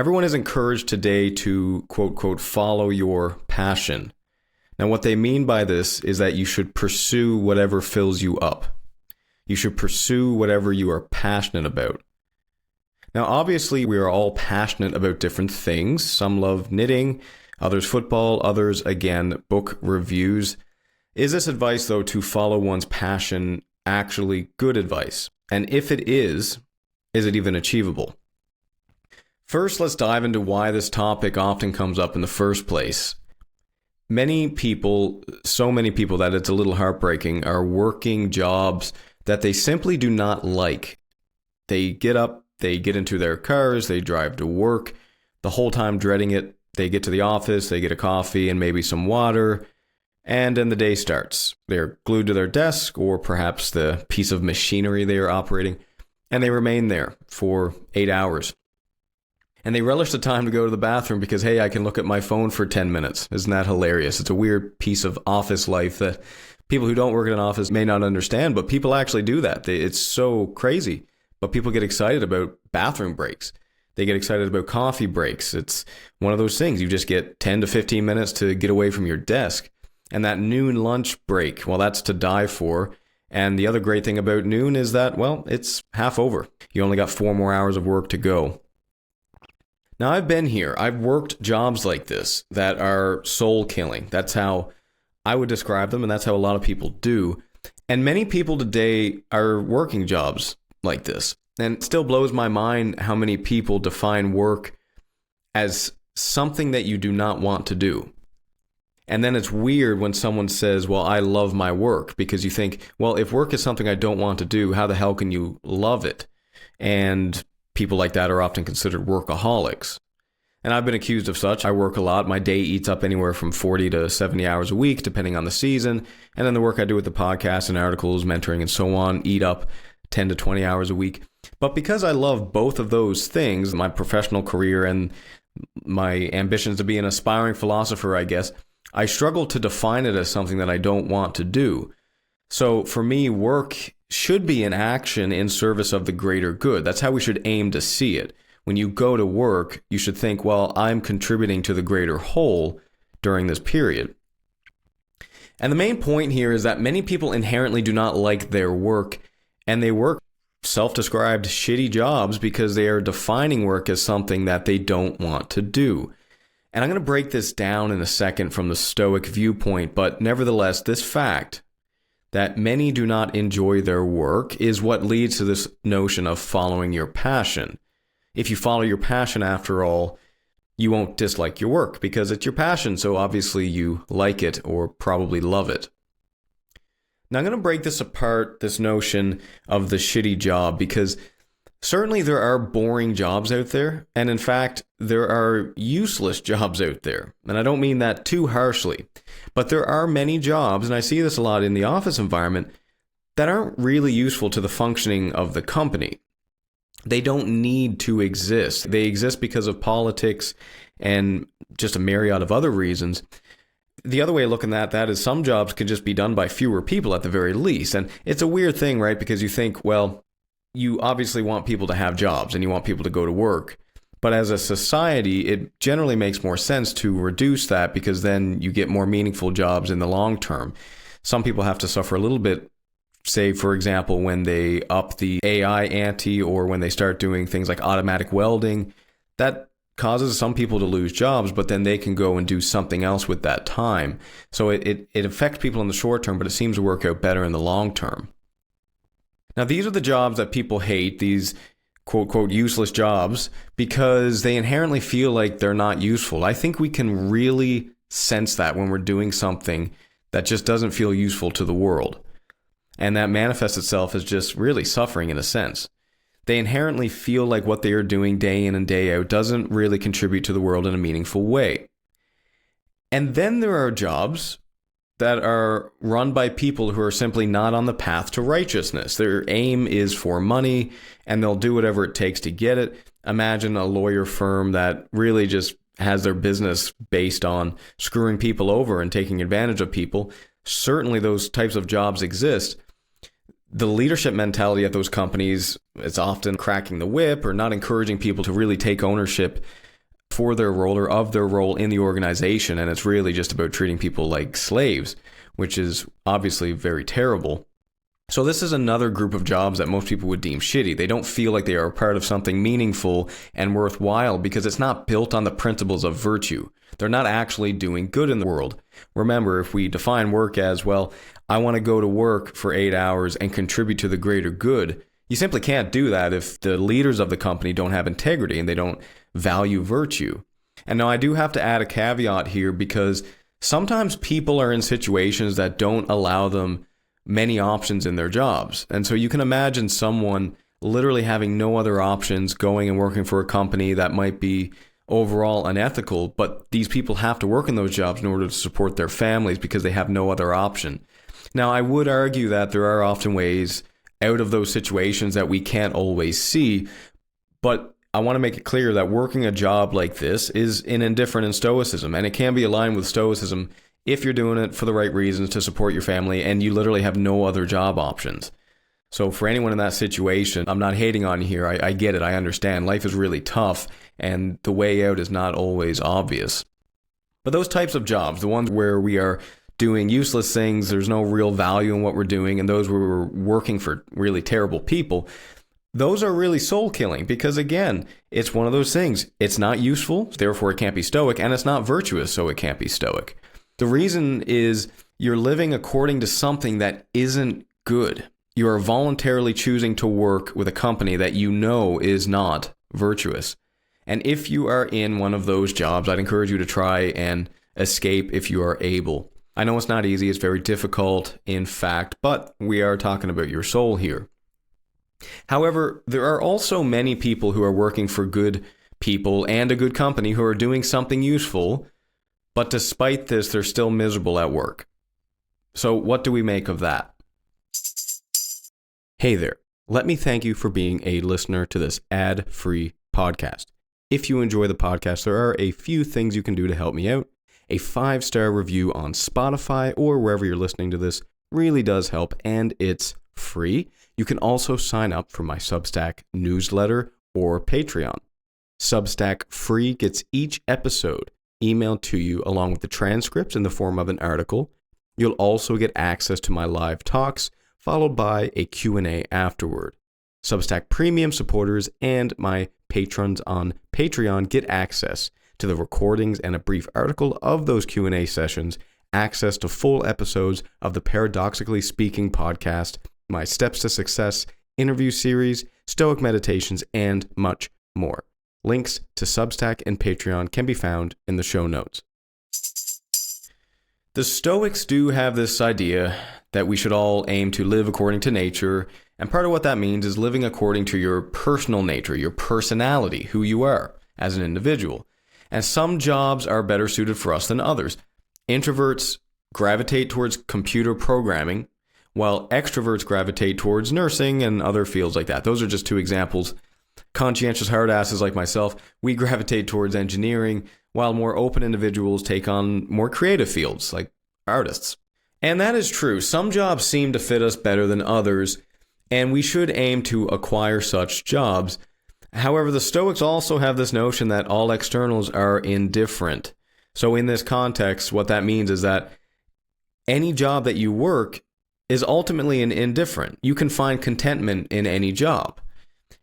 Everyone is encouraged today to, quote, quote, follow your passion. Now, what they mean by this is that you should pursue whatever fills you up. You should pursue whatever you are passionate about. Now, obviously, we are all passionate about different things. Some love knitting, others football, others, again, book reviews. Is this advice, though, to follow one's passion actually good advice? And if it is it even achievable? First, let's dive into why this topic often comes up in the first place. Many people, so many people that it's a little heartbreaking, are working jobs that they simply do not like. They get up, they get into their cars, they drive to work, the whole time dreading it. They get to the office, they get a coffee and maybe some water, and then the day starts. They're glued to their desk or perhaps the piece of machinery they are operating, and they remain there for 8 hours. And they relish the time to go to the bathroom because, hey, I can look at my phone for 10 minutes. Isn't that hilarious? It's a weird piece of office life that people who don't work in an office may not understand, but people actually do that. It's so crazy. But people get excited about bathroom breaks. They get excited about coffee breaks. It's one of those things. You just get 10 to 15 minutes to get away from your desk. And that noon lunch break, well, that's to die for. And the other great thing about noon is that, well, it's half over. You only got 4 more hours of work to go. Now, I've been here. I've worked jobs like this that are soul killing. That's how I would describe them, and that's how a lot of people do. And many people today are working jobs like this. And it still blows my mind how many people define work as something that you do not want to do. And then it's weird when someone says, well, I love my work, because you think, well, if work is something I don't want to do, how the hell can you love it? And people like that are often considered workaholics. And I've been accused of such. I work a lot. My day eats up anywhere from 40 to 70 hours a week, depending on the season. And then the work I do with the podcast and articles, mentoring, and so on, eat up 10 to 20 hours a week. But because I love both of those things, my professional career and my ambitions to be an aspiring philosopher, I guess, I struggle to define it as something that I don't want to do. So for me, work should be an action in service of the greater good. That's how we should aim to see it. When you go to work, you should think, well, I'm contributing to the greater whole during this period. And the main point here is that many people inherently do not like their work, and they work self-described shitty jobs because they are defining work as something that they don't want to do. And I'm going to break this down in a second from the Stoic viewpoint, but nevertheless, this fact that many do not enjoy their work is what leads to this notion of following your passion. If you follow your passion, after all, you won't dislike your work because it's your passion, so obviously you like it or probably love it. Now I'm going to break this apart, this notion of the shitty job, because certainly there are boring jobs out there, and in fact, there are useless jobs out there. And I don't mean that too harshly, but there are many jobs, and I see this a lot in the office environment, that aren't really useful to the functioning of the company. They don't need to exist. They exist because of politics and just a myriad of other reasons. The other way of looking at that is some jobs could just be done by fewer people at the very least. And it's a weird thing, right? Because you think, well, you obviously want people to have jobs and you want people to go to work. But as a society, it generally makes more sense to reduce that because then you get more meaningful jobs in the long term. Some people have to suffer a little bit, say, for example, when they up the AI ante or when they start doing things like automatic welding. That causes some people to lose jobs, but then they can go and do something else with that time. So it affects people in the short term, but it seems to work out better in the long term. Now, these are the jobs that people hate, these quote, quote, useless jobs, because they inherently feel like they're not useful. I think we can really sense that when we're doing something that just doesn't feel useful to the world. And that manifests itself as just really suffering in a sense. They inherently feel like what they are doing day in and day out doesn't really contribute to the world in a meaningful way. And then there are jobs that are run by people who are simply not on the path to righteousness. Their aim is for money, and they'll do whatever it takes to get it. Imagine a lawyer firm that really just has their business based on screwing people over and taking advantage of people. Certainly those types of jobs exist. The leadership mentality at those companies is often cracking the whip or not encouraging people to really take ownership for their role or of their role in the organization. And it's really just about treating people like slaves, which is obviously very terrible. So this is another group of jobs that most people would deem shitty. They don't feel like they are a part of something meaningful and worthwhile because it's not built on the principles of virtue. They're not actually doing good in the world. Remember, if we define work as, well, I want to go to work for 8 hours and contribute to the greater good, you simply can't do that if the leaders of the company don't have integrity and they don't value virtue. And now I do have to add a caveat here because sometimes people are in situations that don't allow them many options in their jobs. And so you can imagine someone literally having no other options, going and working for a company that might be overall unethical, but these people have to work in those jobs in order to support their families because they have no other option. Now, I would argue that there are often ways out of those situations that we can't always see, but I want to make it clear that working a job like this is indifferent in Stoicism, and it can be aligned with Stoicism if you're doing it for the right reasons to support your family and you literally have no other job options. So for anyone in that situation, I'm not hating on you here. I get it. I understand. Life is really tough and the way out is not always obvious. But those types of jobs, the ones where we are doing useless things, there's no real value in what we're doing, and those where we're working for really terrible people, those are really soul-killing because, again, it's one of those things. It's not useful, therefore it can't be stoic, and it's not virtuous, so it can't be stoic. The reason is you're living according to something that isn't good. You are voluntarily choosing to work with a company that you know is not virtuous. And if you are in one of those jobs, I'd encourage you to try and escape if you are able. I know it's not easy, it's very difficult, in fact, but we are talking about your soul here. However, there are also many people who are working for good people and a good company who are doing something useful, but despite this, they're still miserable at work. So what do we make of that? Hey there. Let me thank you for being a listener to this ad-free podcast. If you enjoy the podcast, there are a few things you can do to help me out. A 5-star review on Spotify or wherever you're listening to this really does help, and it's free. You can also sign up for my Substack newsletter or Patreon. Substack free gets each episode emailed to you along with the transcripts in the form of an article. You'll also get access to my live talks, followed by a Q&A afterward. Substack Premium supporters and my patrons on Patreon get access to the recordings and a brief article of those Q&A sessions, access to full episodes of the Paradoxically Speaking podcast, my Steps to Success interview series, Stoic meditations, and much more. Links to Substack and Patreon can be found in the show notes. The Stoics do have this idea that we should all aim to live according to nature, and part of what that means is living according to your personal nature, your personality, who you are as an individual. And some jobs are better suited for us than others. Introverts gravitate towards computer programming, while extroverts gravitate towards nursing and other fields like that. Those are just two examples. Conscientious hardasses like myself, we gravitate towards engineering, while more open individuals take on more creative fields like artists. And that is true. Some jobs seem to fit us better than others, and we should aim to acquire such jobs. However, the Stoics also have this notion that all externals are indifferent. So in this context, what that means is that any job that you work is ultimately an indifferent. You can find contentment in any job.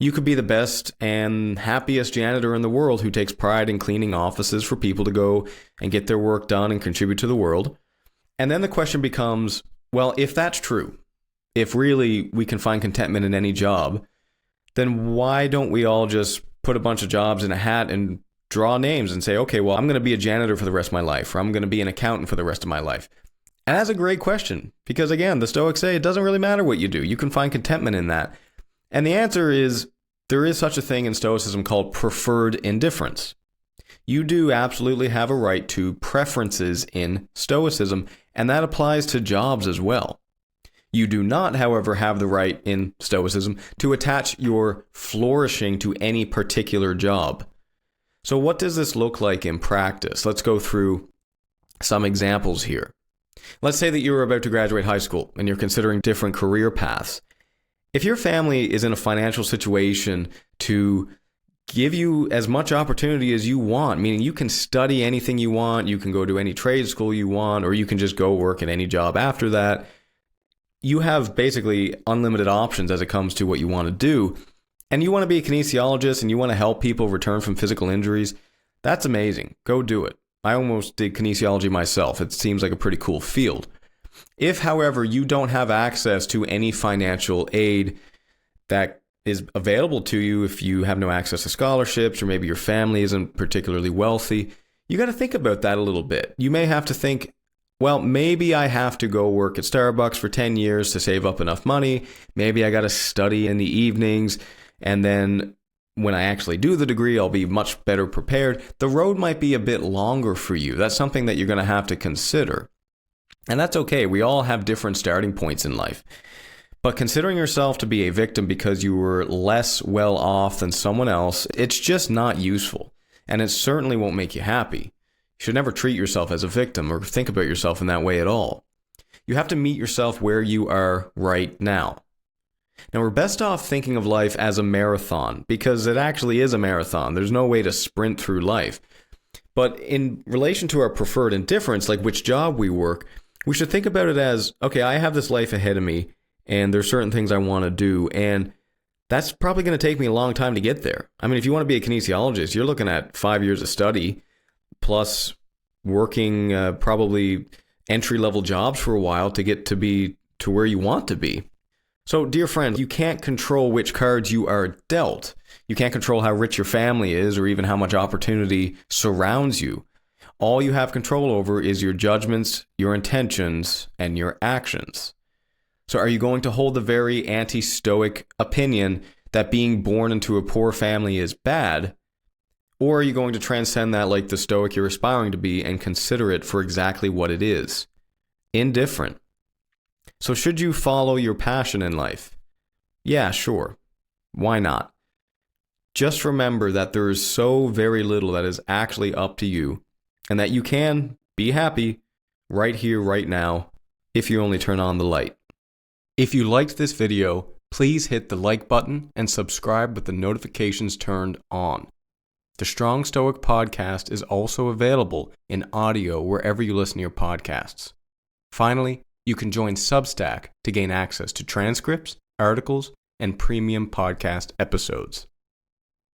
You could be the best and happiest janitor in the world who takes pride in cleaning offices for people to go and get their work done and contribute to the world. And then the question becomes, well, if that's true, if really we can find contentment in any job, then why don't we all just put a bunch of jobs in a hat and draw names and say, okay, well, I'm going to be a janitor for the rest of my life, or I'm going to be an accountant for the rest of my life? And that's a great question, because again, the Stoics say it doesn't really matter what you do. You can find contentment in that. And the answer is, there is such a thing in Stoicism called preferred indifference. You do absolutely have a right to preferences in Stoicism, and that applies to jobs as well. You do not, however, have the right in Stoicism to attach your flourishing to any particular job. So what does this look like in practice? Let's go through some examples here. Let's say that you're about to graduate high school and you're considering different career paths. If your family is in a financial situation to give you as much opportunity as you want, meaning you can study anything you want, you can go to any trade school you want, or you can just go work at any job after that. You have basically unlimited options as it comes to what you want to do. And you want to be a kinesiologist and you want to help people return from physical injuries, that's amazing. Go do it. I almost did kinesiology myself. It seems like a pretty cool field. If, however, you don't have access to any financial aid that is available to you, if you have no access to scholarships, or maybe your family isn't particularly wealthy, you got to think about that a little bit. You may have to think, well, maybe I have to go work at Starbucks for 10 years to save up enough money. Maybe I got to study in the evenings, and then when I actually do the degree, I'll be much better prepared. The road might be a bit longer for you. That's something that you're going to have to consider. And that's okay. We all have different starting points in life. But considering yourself to be a victim because you were less well off than someone else, it's just not useful. And it certainly won't make you happy. You should never treat yourself as a victim or think about yourself in that way at all. You have to meet yourself where you are right now. Now, we're best off thinking of life as a marathon because it actually is a marathon. There's no way to sprint through life. But in relation to our preferred indifference, like which job we work, we should think about it as, okay, I have this life ahead of me and there's certain things I want to do, and that's probably going to take me a long time to get there. I mean, if you want to be a kinesiologist, you're looking at 5 years of study plus working probably entry-level jobs for a while to get to where you want to be. So, dear friend, you can't control which cards you are dealt. You can't control how rich your family is or even how much opportunity surrounds you. All you have control over is your judgments, your intentions, and your actions. So are you going to hold the very anti-stoic opinion that being born into a poor family is bad? Or are you going to transcend that like the stoic you're aspiring to be and consider it for exactly what it is? Indifferent. So should you follow your passion in life? Yeah, sure. Why not? Just remember that there is so very little that is actually up to you and that you can be happy right here, right now, if you only turn on the light. If you liked this video, please hit the like button and subscribe with the notifications turned on. The Strong Stoic Podcast is also available in audio wherever you listen to your podcasts. Finally, you can join Substack to gain access to transcripts, articles, and premium podcast episodes.